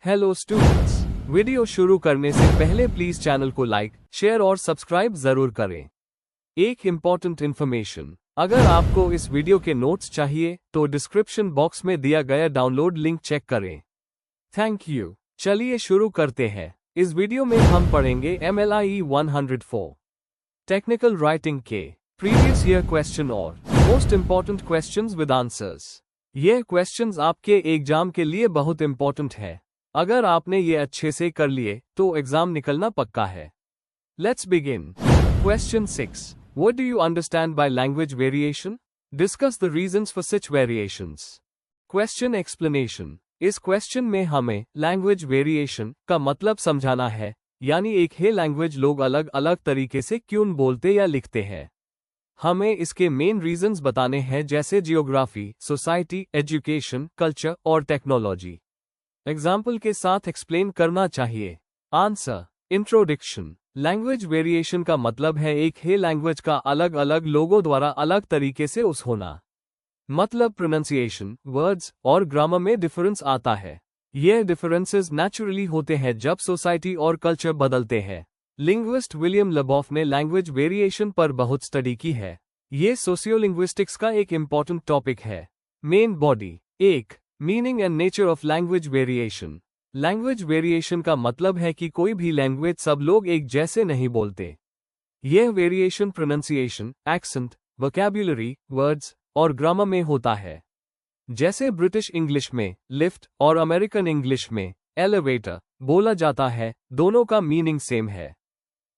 Hello students, video शुरू करने से पहले प्लीज चैनल को लाइक, शेयर और सब्सक्राइब जरूर करें। एक इम्पॉर्टेंट इन्फॉर्मेशन, अगर आपको इस वीडियो के नोट्स चाहिए तो डिस्क्रिप्शन बॉक्स में दिया गया डाउनलोड लिंक चेक करें। Thank you. चलिए शुरू करते हैं। इस वीडियो में हम पढ़ेंगे MLIE 104 टेक्निकल राइटिंग के प्रीवियस ईयर क्वेश्चन और most important questions with answers. यह क्वेश्चंस आपके एग्जाम के लिए बहुत इम्पोर्टेंट है। अगर आपने ये अच्छे से कर लिए तो एग्जाम निकलना पक्का है। Let's begin. Question 6, what do you understand by language variation? Discuss the reasons for such variations. Question explanation. इस क्वेश्चन में हमें लैंग्वेज वेरिएशन का मतलब समझाना है, यानी एक ही लैंग्वेज लोग अलग अलग तरीके से क्यों बोलते या लिखते हैं। हमें इसके मेन रीजंस बताने हैं, जैसे जियोग्राफी, सोसाइटी, एजुकेशन, कल्चर और टेक्नोलॉजी। एग्जाम्पल के साथ एक्सप्लेन करना चाहिए। आंसर। इंट्रोडक्शन। लैंग्वेज वेरिएशन का मतलब है एक ही लैंग्वेज का अलग अलग लोगों द्वारा अलग तरीके से उस होना। मतलब प्रोनाउंसिएशन, वर्ड्स और ग्रामर में डिफरेंस आता है। यह डिफरेंसेस नेचुरली होते हैं जब सोसाइटी और कल्चर बदलते हैं। लिंग्विस्ट विलियम लेबॉफ ने लैंग्वेज वेरिएशन पर बहुत स्टडी की है। ये सोशियोलिंग्विस्टिक्स का एक इम्पॉर्टेंट टॉपिक है। Main body. 1. Meaning and nature of language variation. Language variation का मतलब है कि कोई भी लैंग्वेज सब लोग एक जैसे नहीं बोलते। यह variation pronunciation, accent, vocabulary, words और ग्रामर में होता है। जैसे ब्रिटिश इंग्लिश में लिफ्ट और अमेरिकन इंग्लिश में एलिवेटर बोला जाता है, दोनों का मीनिंग सेम है।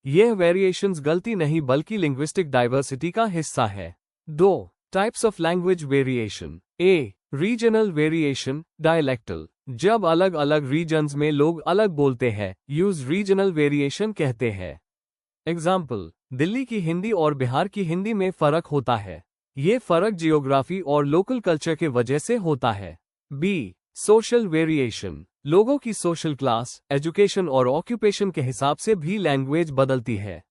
यह वेरिएशंस गलती नहीं बल्कि लिंग्विस्टिक डाइवर्सिटी का हिस्सा है। 2. Types of language variation. A. Regional variation, dialectal. जब अलग अलग रीजन्स में लोग अलग बोलते हैं, यूज रीजनल वेरिएशन कहते हैं। एग्जाम्पल, दिल्ली की हिंदी और बिहार की हिंदी में फर्क होता है। ये फर्क जियोग्राफी और लोकल कल्चर के वजह से होता है। B. Social variation. लोगों की सोशल क्लास, एजुकेशन और ऑक्यूपेशन के हिसाब से भी लैंग्वेज बदलती है।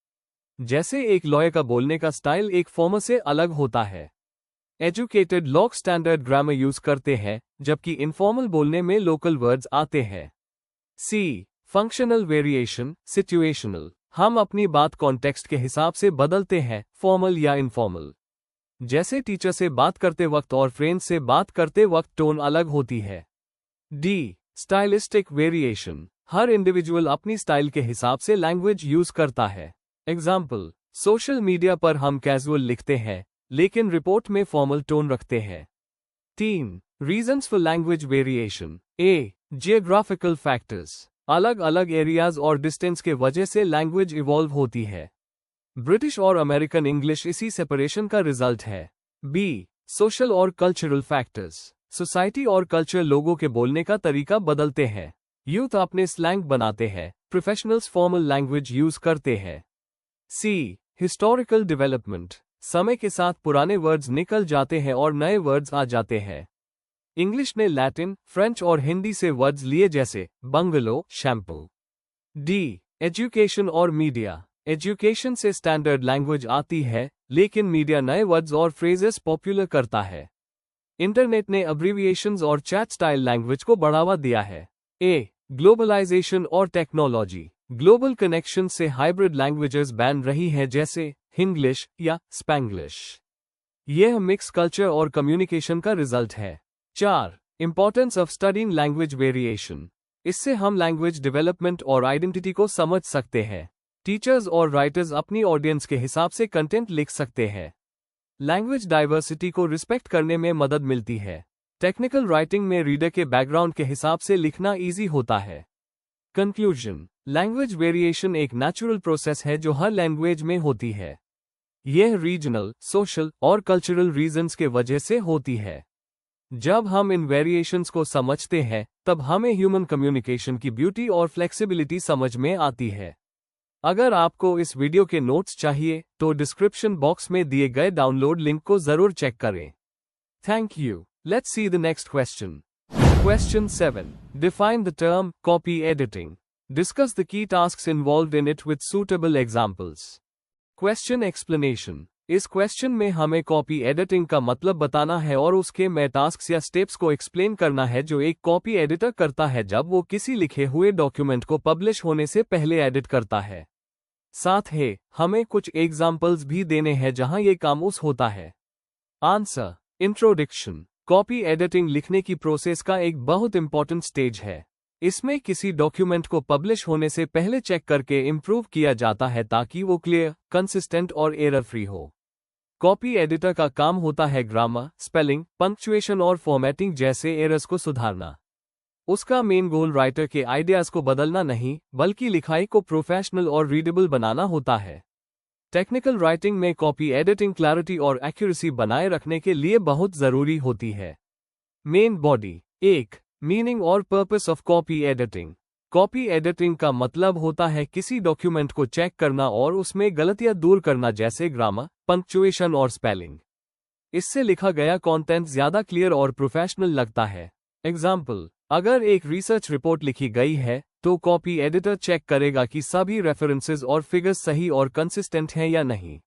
जैसे एक लॉयर का बोलने का स्टाइल एक फॉर्मर से अलग होता है। एजुकेटेड लोग स्टैंडर्ड ग्रामर यूज करते हैं, जबकि इनफॉर्मल बोलने में लोकल वर्ड्स आते हैं। C. Functional variation, situational. हम अपनी बात कॉन्टेक्स्ट के हिसाब से बदलते हैं, फॉर्मल या इनफॉर्मल। जैसे टीचर से बात करते वक्त और फ्रेंड से बात करते वक्त टोन अलग होती है। D. Stylistic variation. हर इंडिविजुअल अपनी स्टाइल के हिसाब से लैंग्वेज यूज करता है। एग्जाम्पल, सोशल मीडिया पर हम कैजुअल लिखते हैं, लेकिन रिपोर्ट में फॉर्मल टोन रखते हैं। 3. Reasons for language variation. A. Geographical factors. अलग अलग एरियाज और डिस्टेंस के वजह से लैंग्वेज इवॉल्व होती है। ब्रिटिश और अमेरिकन इंग्लिश इसी सेपरेशन का रिजल्ट है। B. सोशल और कल्चरल फैक्टर्स। सोसाइटी और कल्चर लोगों के बोलने का तरीका बदलते हैं। यूथ अपने स्लैंग बनाते हैं, प्रोफेशनल्स फॉर्मल लैंग्वेज यूज करते हैं। C. Historical development. समय के साथ पुराने वर्ड्स निकल जाते हैं और नए वर्ड्स आ जाते हैं। इंग्लिश ने लैटिन, फ्रेंच और हिंदी से वर्ड्स लिए, जैसे बंगलो, शैम्पू। D. एजुकेशन और मीडिया। एजुकेशन से स्टैंडर्ड लैंग्वेज आती है, लेकिन मीडिया नए वर्ड्स और फ्रेजेस पॉपुलर करता है। इंटरनेट ने अब्रीविएशंस और चैट स्टाइल लैंग्वेज को बढ़ावा दिया है। A. ग्लोबलाइजेशन और टेक्नोलॉजी। ग्लोबल कनेक्शन से हाइब्रिड लैंग्वेजेस बन रही हैं, जैसे हिंग्लिश या स्पैंग्लिश। यह मिक्स कल्चर और कम्युनिकेशन का रिजल्ट है। 4. Importance of studying language variation. इससे हम लैंग्वेज डेवलपमेंट और आइडेंटिटी को समझ सकते हैं। टीचर्स और राइटर्स अपनी ऑडियंस के हिसाब से कंटेंट लिख सकते हैं। लैंग्वेज डाइवर्सिटी को रिस्पेक्ट करने में मदद मिलती है। टेक्निकल राइटिंग में रीडर के बैकग्राउंड के हिसाब से लिखना इजी होता है। कंक्लूजन। लैंग्वेज वेरिएशन एक नेचुरल प्रोसेस है जो हर लैंग्वेज में होती है। यह रीजनल, सोशल और कल्चरल रीजंस के वजह से होती है। जब हम इन वेरिएशंस को समझते हैं, तब हमें ह्यूमन कम्युनिकेशन की ब्यूटी और फ्लेक्सिबिलिटी समझ में आती है। अगर आपको इस वीडियो के नोट्स चाहिए तो डिस्क्रिप्शन बॉक्स में दिए गए डाउनलोड लिंक को जरूर चेक करें। Thank you. Let's see the next question. Question 7. Define the term copy editing. Discuss the key tasks involved in it with suitable examples. Question explanation. इस question में हमें copy editing का मतलब बताना है और उसके में टास्क्स या स्टेप्स को एक्सप्लेन करना है जो एक कॉपी एडिटर करता है जब वो किसी लिखे हुए डॉक्यूमेंट को पब्लिश होने से पहले एडिट करता है। साथ ही हमें कुछ एग्जाम्पल्स भी देने हैं जहां ये काम उस होता है। आंसर। इंट्रोडक्शन। कॉपी एडिटिंग लिखने की प्रोसेस का एक बहुत इंपॉर्टेंट स्टेज है। इसमें किसी डॉक्यूमेंट को पब्लिश होने से पहले चेक करके इम्प्रूव किया जाता है ताकि वो क्लियर, कंसिस्टेंट और एरर फ्री हो। कॉपी एडिटर का काम होता है ग्रामर, स्पेलिंग, पंक्चुएशन और फॉर्मेटिंग जैसे एरर्स को सुधारना। उसका मेन गोल राइटर के आइडियाज को बदलना नहीं, बल्कि लिखाई को प्रोफेशनल और रीडेबल बनाना होता है। टेक्निकल राइटिंग में कॉपी एडिटिंग क्लैरिटी और एक्यूरेसी बनाए रखने के लिए बहुत जरूरी होती है। Main body. 1. मीनिंग और purpose of copy editing. Copy editing का मतलब होता है किसी डॉक्यूमेंट को चेक करना और उसमें गलतियां दूर करना जैसे ग्रामर, पंक्चुएशन और स्पेलिंग। इससे लिखा गया कंटेंट ज्यादा क्लियर और प्रोफेशनल लगता है। एग्जाम्पल, अगर एक रिसर्च रिपोर्ट लिखी गई है तो कॉपी एडिटर चेक करेगा कि सभी रेफरेंसेस और फिगर्स सही और कंसिस्टेंट हैं या नहीं।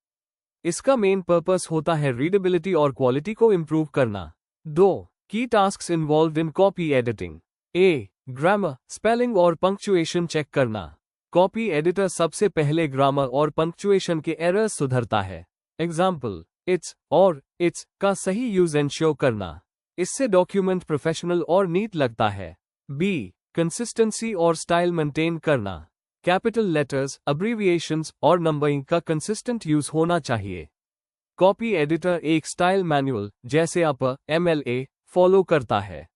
इसका मेन पर्पस होता है रीडेबिलिटी और क्वालिटी को इम्प्रूव करना। 2. की टास्क्स इन्वॉल्व्ड इन कॉपी एडिटिंग। ए. ग्रामर, स्पेलिंग और पंक्चुएशन चेक करना। कॉपी एडिटर सबसे पहले ग्रामर और पंक्चुएशन के एरर्स सुधरता है। एग्जाम्पल, इट्स और इट्स का सही यूज एंश्योर करना। इससे डॉक्यूमेंट प्रोफेशनल और नीट लगता है। बी. कंसिस्टेंसी और स्टाइल मेंटेन करना। कैपिटल लेटर्स, अब्रीविएशंस और नंबरिंग का कंसिस्टेंट यूज होना चाहिए। कॉपी एडिटर एक स्टाइल मैनुअल जैसे अपर MLA फॉलो करता है।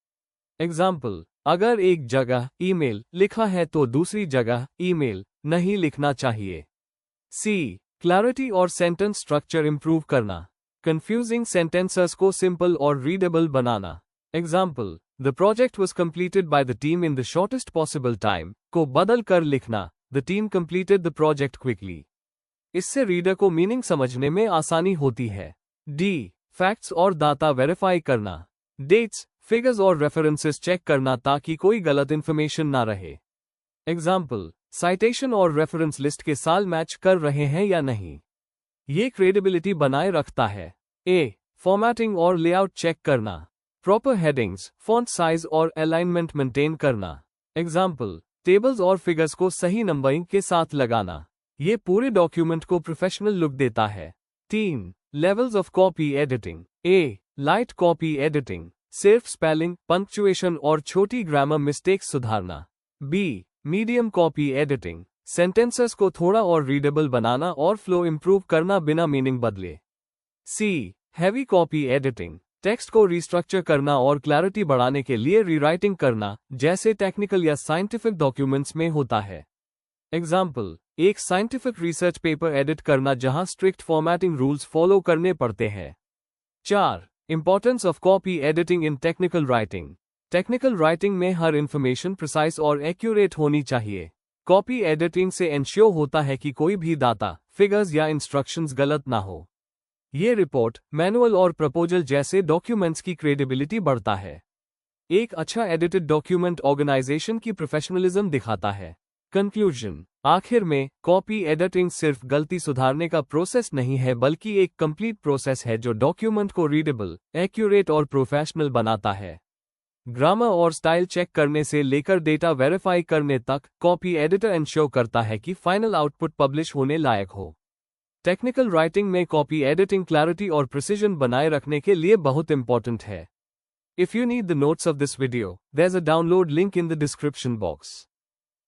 एग्जाम्पल, अगर एक जगह ईमेल लिखा है तो दूसरी जगह ईमेल नहीं लिखना चाहिए। सी. क्लैरिटी और सेंटेंस स्ट्रक्चर इंप्रूव करना। कंफ्यूजिंग सेंटेंसेस को सिंपल और readable banana. Example, the project was completed by the team in the shortest possible time को बदल कर लिखना, the team completed the project quickly. इससे रीडर को मीनिंग समझने में आसानी होती है। डी. फैक्ट्स और डाटा वेरीफाई करना। डेट्स, फिगर्स और रेफरेंसेस चेक करना ताकि कोई गलत इंफॉर्मेशन ना रहे। एग्जाम्पल, साइटेशन और रेफरेंस लिस्ट के साल मैच कर रहे हैं या नहीं। ये क्रेडिबिलिटी बनाए रखता है। ए. फॉर्मेटिंग और लेआउट चेक करना। प्रॉपर हेडिंग्स, फॉन्ट साइज और अलाइनमेंट मेंटेन करना। एग्जाम्पल, टेबल्स और फिगर्स को सही नंबरिंग के साथ लगाना। ये पूरे डॉक्यूमेंट को प्रोफेशनल लुक देता है। 3. Levels of copy editing. A. Light copy editing, सिर्फ स्पेलिंग, पंक्चुएशन और छोटी ग्रामर मिस्टेक्स सुधारना। B. Medium copy editing, sentences को थोड़ा और रीडेबल बनाना और फ्लो इंप्रूव करना बिना मीनिंग बदले। सी. हैवी कॉपी एडिटिंग, टेक्स्ट को रिस्ट्रक्चर करना और क्लैरिटी बढ़ाने के लिए रीराइटिंग करना, जैसे टेक्निकल या साइंटिफिक डॉक्यूमेंट्स में होता है। एग्जाम्पल, एक साइंटिफिक रिसर्च पेपर एडिट करना जहां स्ट्रिक्ट फॉर्मेटिंग रूल्स फॉलो करने पड़ते हैं। 4. Importance of copy editing in technical writing. Technical writing में हर इंफॉर्मेशन प्रिसाइज और एक्यूरेट होनी चाहिए। कॉपी एडिटिंग से एंश्योर होता है कि कोई भी डाटा, फिगर्स या इंस्ट्रक्शंस गलत ना हो। ये रिपोर्ट, मैनुअल और प्रपोजल जैसे डॉक्यूमेंट्स की क्रेडिबिलिटी बढ़ता है। एक अच्छा एडिटेड डॉक्यूमेंट ऑर्गेनाइजेशन की प्रोफेशनलिज्म दिखाता है। कंक्लूजन। आखिर में, कॉपी एडिटिंग सिर्फ गलती सुधारने का प्रोसेस नहीं है बल्कि एक कंप्लीट प्रोसेस है जो डॉक्यूमेंट को रीडेबल, एक्यूरेट और प्रोफेशनल बनाता है। ग्रामर और स्टाइल चेक करने से लेकर डेटा वेरीफाई करने तक, कॉपी एडिटर एंश्योर करता है कि फाइनल आउटपुट पब्लिश होने लायक हो। टेक्निकल राइटिंग में कॉपी एडिटिंग क्लैरिटी और प्रिसिजन बनाए रखने के लिए बहुत इंपॉर्टेंट है। If you need the notes of this video, there's a download link in the description box.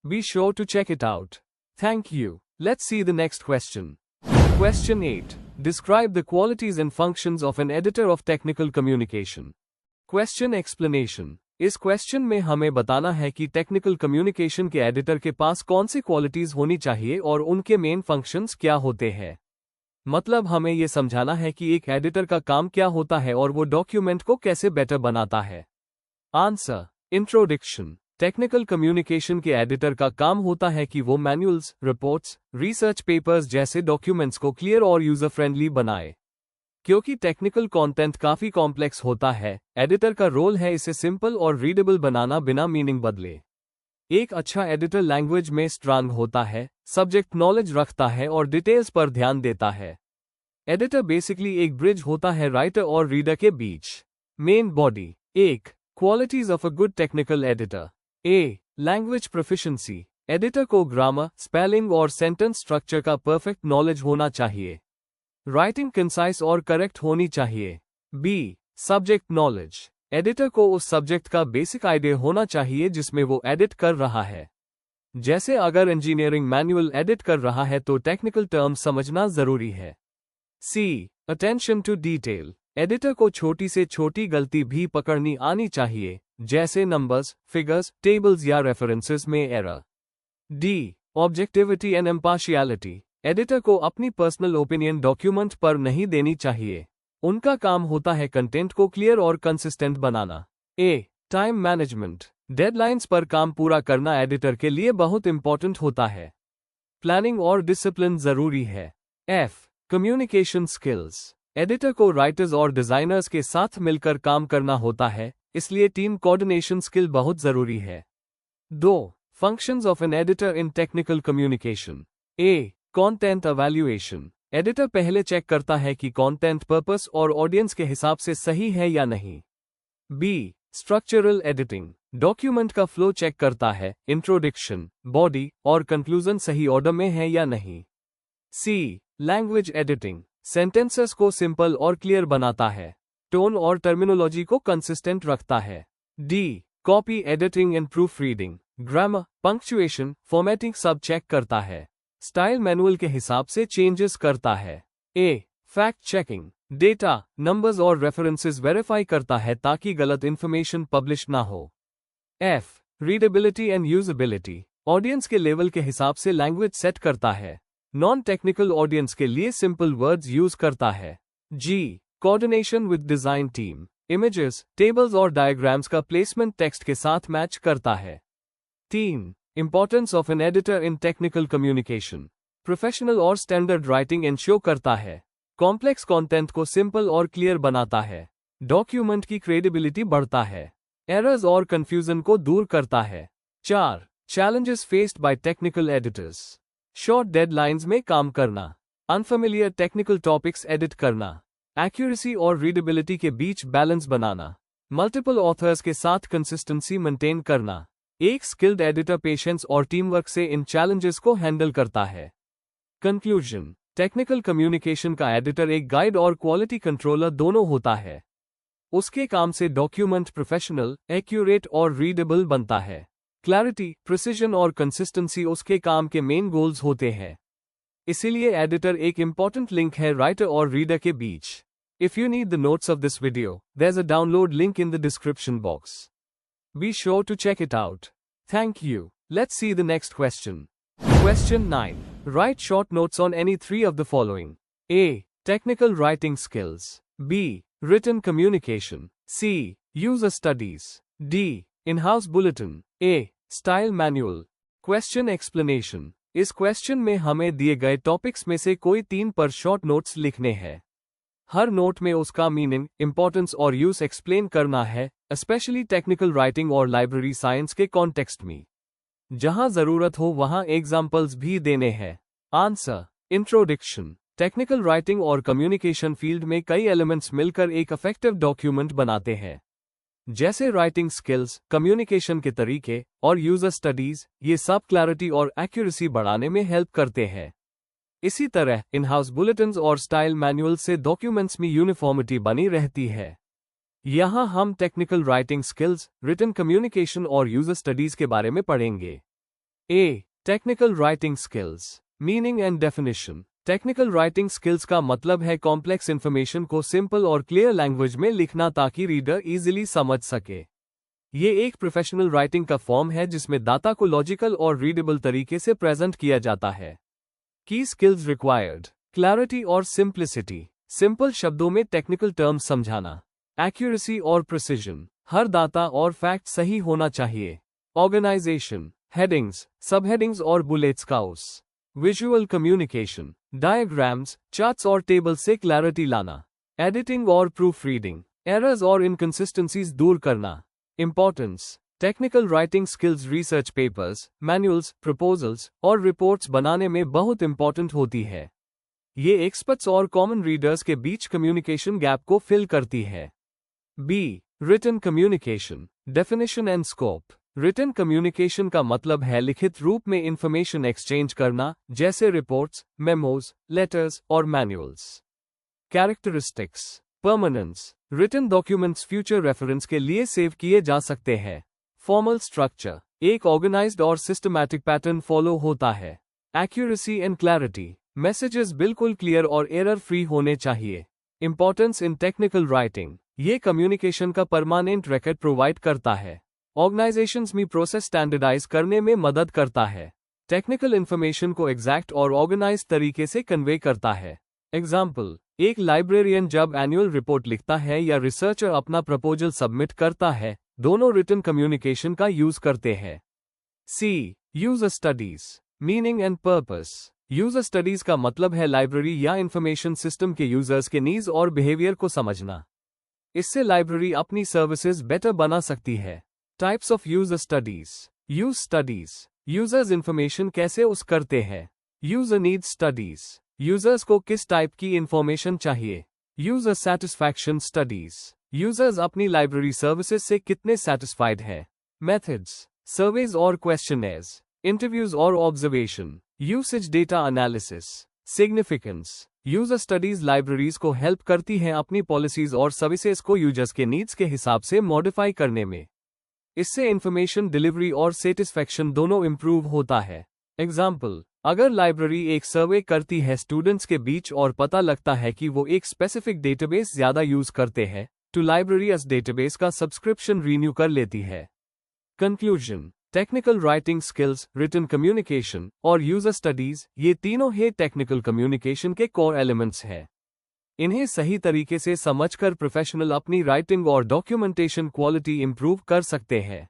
Be sure to check it out. Thank you. Let's see the next question. Question 8. Describe the qualities and functions of an editor of technical communication. Question explanation. इस question में हमें बताना है कि technical communication के editor के पास कौन सी qualities होनी चाहिए और उनके मेन फंक्शंस क्या होते हैं। मतलब हमें यह समझाना है कि एक एडिटर का काम क्या होता है और वो डॉक्यूमेंट को कैसे बेटर बनाता है। आंसर। इंट्रोडक्शन। टेक्निकल कम्युनिकेशन के एडिटर का काम होता है कि वो मैनुअल्स, रिपोर्ट्स, रिसर्च पेपर्स जैसे डॉक्यूमेंट्स को क्लियर और यूजर फ्रेंडली बनाए। क्योंकि टेक्निकल कंटेंट काफी कॉम्प्लेक्स होता है, एडिटर का रोल है इसे सिंपल और रीडेबल बनाना बिना मीनिंग बदले। एक अच्छा एडिटर लैंग्वेज में स्ट्रांग होता है, सब्जेक्ट नॉलेज रखता है और डिटेल्स पर ध्यान देता है। एडिटर बेसिकली एक ब्रिज होता है राइटर और रीडर के बीच। Main body. 1. Qualities of a good technical editor. A. Language proficiency. Editor को ग्रामर, स्पेलिंग और सेंटेंस स्ट्रक्चर का परफेक्ट नॉलेज होना चाहिए। राइटिंग कंसाइज और करेक्ट होनी चाहिए। बी. Subject knowledge. एडिटर को उस सब्जेक्ट का बेसिक आइडिया होना चाहिए जिसमें वो एडिट कर रहा है। जैसे अगर इंजीनियरिंग मैनुअल एडिट कर रहा है तो टेक्निकल टर्म्स समझना जरूरी है। C. Attention to detail. Editor को छोटी से छोटी गलती भी पकड़नी आनी चाहिए, जैसे नंबर्स, फिगर्स, टेबल्स या रेफरेंसेस में error. D. Objectivity and impartiality. Editor को अपनी पर्सनल ओपिनियन डॉक्यूमेंट पर नहीं देनी चाहिए। उनका काम होता है कंटेंट को क्लियर और कंसिस्टेंट बनाना। ए. Time management. डेडलाइंस पर काम पूरा करना एडिटर के लिए बहुत इंपॉर्टेंट होता है। प्लानिंग और डिसिप्लिन जरूरी है। एफ. Communication skills. एडिटर को राइटर्स और डिजाइनर्स के साथ मिलकर काम करना होता है, इसलिए टीम कोऑर्डिनेशन स्किल बहुत जरूरी है। 2. Functions of an editor in technical communication. A. Content evaluation. Editor पहले चेक करता है कि कंटेंट पर्पस और ऑडियंस के हिसाब से सही है या नहीं। बी. Structural editing. डॉक्यूमेंट का फ्लो चेक करता है, इंट्रोडक्शन, बॉडी और कंक्लूजन सही ऑर्डर में है या नहीं। सी. Language editing. सेंटेंसेस को सिंपल और क्लियर बनाता है, टोन और टर्मिनोलॉजी को कंसिस्टेंट रखता है। D. Copy editing and proof reading. Grammar, punctuation, formatting सब चेक करता है, स्टाइल मैनुअल के हिसाब से चेंजेस करता है। A. Fact checking. Data, numbers और रेफरेंसेस वेरीफाई करता है ताकि गलत इंफॉर्मेशन पब्लिश ना हो। F. Readability and usability. Audience के लेवल के हिसाब से लैंग्वेज सेट करता है, नॉन टेक्निकल ऑडियंस के लिए सिंपल वर्ड्स यूज करता है। G. Coordination with design team. Images, tables और डायग्राम्स का प्लेसमेंट टेक्स्ट के साथ मैच करता है। 3. Importance of an editor in technical communication. Professional और स्टैंडर्ड राइटिंग इंश्योर करता है, कॉम्प्लेक्स कंटेंट को सिंपल और क्लियर बनाता है, डॉक्यूमेंट की क्रेडिबिलिटी बढ़ता है, एरर्स और कंफ्यूजन को दूर करता है। 4. Challenges faced by technical editors. Short deadlines में काम करना, अनफेमिलियर टेक्निकल टॉपिक्स एडिट करना, एक्यूरेसी और रीडेबिलिटी के बीच बैलेंस बनाना, मल्टीपल ऑथर्स के साथ कंसिस्टेंसी मेंटेन करना। एक स्किल्ड एडिटर पेशेंस और टीम वर्क से इन चैलेंजेस को हैंडल करता है। कंक्लूजन। टेक्निकल कम्युनिकेशन का एडिटर एक गाइड और क्वालिटी कंट्रोलर दोनों होता है। उसके काम से डॉक्यूमेंट प्रोफेशनल, एक्यूरेट और रीडेबल बनता है। क्लैरिटी, प्रिसिजन और कंसिस्टेंसी उसके काम के मेन गोल्स होते हैं। इसीलिए एडिटर एक इंपॉर्टेंट लिंक है राइटर और रीडर के बीच। If you need the notes of this video, there's a download link in the description box. Be sure to check it out. Thank you. Let's see the next question. Question 9. Write short notes on any three of the following. A. Technical writing skills. B. Written communication. C. User studies. D. In-house bulletin. A. Style manual. Question explanation. इस question में हमें दिए गए topics में से कोई 3 पर short notes लिखने हैं। हर नोट में उसका मीनिंग, इंपॉर्टेंस और यूज एक्सप्लेन करना है, स्पेशली टेक्निकल राइटिंग और लाइब्रेरी साइंस के कॉन्टेक्स्ट में। जहां जरूरत हो वहां एग्जाम्पल्स भी देने हैं। आंसर। इंट्रोडक्शन। टेक्निकल राइटिंग और कम्युनिकेशन फील्ड में कई एलिमेंट्स मिलकर एक इफेक्टिव डॉक्यूमेंट बनाते हैं, जैसे राइटिंग स्किल्स, कम्युनिकेशन के तरीके और यूजर स्टडीज। ये सब क्लैरिटी और एक्यूरेसी बढ़ाने में हेल्प करते हैं। इसी तरह इन हाउस बुलेटिन्स और स्टाइल मैनुअल से डॉक्यूमेंट्स में यूनिफॉर्मिटी बनी रहती है। यहां हम technical writing skills, written communication और यूजर स्टडीज के बारे में पढ़ेंगे। A. Technical writing skills. Meaning and definition. Technical writing skills का मतलब है कॉम्प्लेक्स इंफॉर्मेशन को सिंपल और क्लियर लैंग्वेज में लिखना ताकि रीडर इजीली समझ सके। ये एक प्रोफेशनल राइटिंग का फॉर्म है जिसमें डाटा को लॉजिकल और रीडेबल तरीके से प्रेजेंट किया जाता है। की स्किल्स रिक्वायर्ड। क्लैरिटी और सिंप्लिसिटी। सिंपल शब्दों में टेक्निकल टर्म्स समझाना। एक्यूरेसी और प्रिसिजन। हर डाटा और फैक्ट सही होना चाहिए। ऑर्गेनाइजेशन। हेडिंग्स, सबहेडिंग्स और bullets cows. Visual communication. Diagrams, charts और टेबल से क्लैरिटी लाना। एडिटिंग और प्रूफ रीडिंग। एरर्स और इनकंसिस्टेंसीज दूर करना। Importance. Technical writing skills research papers, manuals, proposals और रिपोर्ट्स बनाने में बहुत इंपॉर्टेंट होती है। ये एक्सपर्ट्स और कॉमन रीडर्स के बीच कम्युनिकेशन गैप को फिल करती है। B. Written communication, definition and scope. Written communication का मतलब है लिखित रूप में इंफॉर्मेशन एक्सचेंज करना, जैसे रिपोर्ट्स, मेमोज, लेटर्स और manuals. Characteristics, permanence. Written documents future reference के लिए सेव किए जा सकते हैं। फॉर्मल स्ट्रक्चर, एक ऑर्गेनाइज्ड और सिस्टमैटिक पैटर्न फॉलो होता है। एक्यूरेसी एंड क्लैरिटी, मैसेजेस बिल्कुल क्लियर और एरर फ्री होने चाहिए। इंपॉर्टेंस इन टेक्निकल राइटिंग, ये कम्युनिकेशन का परमानेंट रिकॉर्ड प्रोवाइड करता है। ऑर्गेनाइजेशंस में प्रोसेस स्टैंडर्डाइज करने में मदद करता है। टेक्निकल इंफॉर्मेशन को एग्जैक्ट और ऑर्गेनाइज तरीके से कन्वे करता है। एग्जाम्पल, एक लाइब्रेरियन जब एनुअल रिपोर्ट लिखता है या रिसर्चर अपना प्रपोजल सबमिट करता है, दोनों रिटन कम्युनिकेशन का यूज करते हैं। C. User studies, meaning and purpose. User studies का मतलब है लाइब्रेरी या इंफॉर्मेशन सिस्टम के यूजर्स के नीड्स और बिहेवियर को समझना। इससे लाइब्रेरी अपनी सर्विसेज बेटर बना सकती है। Types of user studies. Use studies, users information कैसे यूज करते हैं। यूजर नीड्स स्टडीज, यूजर्स को किस टाइप की इंफॉर्मेशन चाहिए। यूजर सेटिस्फैक्शन स्टडीज, यूजर्स अपनी लाइब्रेरी सर्विसेज से कितने सेटिस्फाइड हैं। मेथड्स, सर्वेज और क्वेश्चनर्स, इंटरव्यूज और observation. Usage data analysis. Significance, user studies libraries को हेल्प करती हैं अपनी पॉलिसीज और सर्विसेज को यूजर्स के नीड्स के हिसाब से मॉडिफाई करने में। इससे इंफॉर्मेशन डिलीवरी और सेटिस्फैक्शन दोनों इंप्रूव होता है। एग्जाम्पल, अगर लाइब्रेरी एक सर्वे करती है स्टूडेंट्स के बीच और पता लगता है कि वो एक स्पेसिफिक डेटाबेस ज्यादा यूज करते हैं, तो लाइब्रेरी उस डेटाबेस का सब्सक्रिप्शन रीन्यू कर लेती है। Conclusion, technical writing skills, written communication और यूजर स्टडीज, ये तीनों ही टेक्निकल कम्युनिकेशन के कोर एलिमेंट्स हैं। इन्हें सही तरीके से समझकर प्रोफेशनल अपनी राइटिंग और डॉक्यूमेंटेशन क्वालिटी इंप्रूव कर सकते हैं।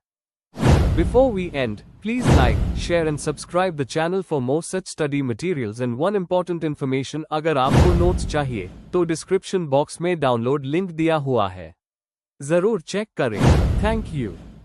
Before we end, please like, share and subscribe the channel for more such study materials and one important information, अगर आपको नोट्स चाहिए तो डिस्क्रिप्शन बॉक्स में डाउनलोड लिंक दिया हुआ है, जरूर चेक करें। Thank you.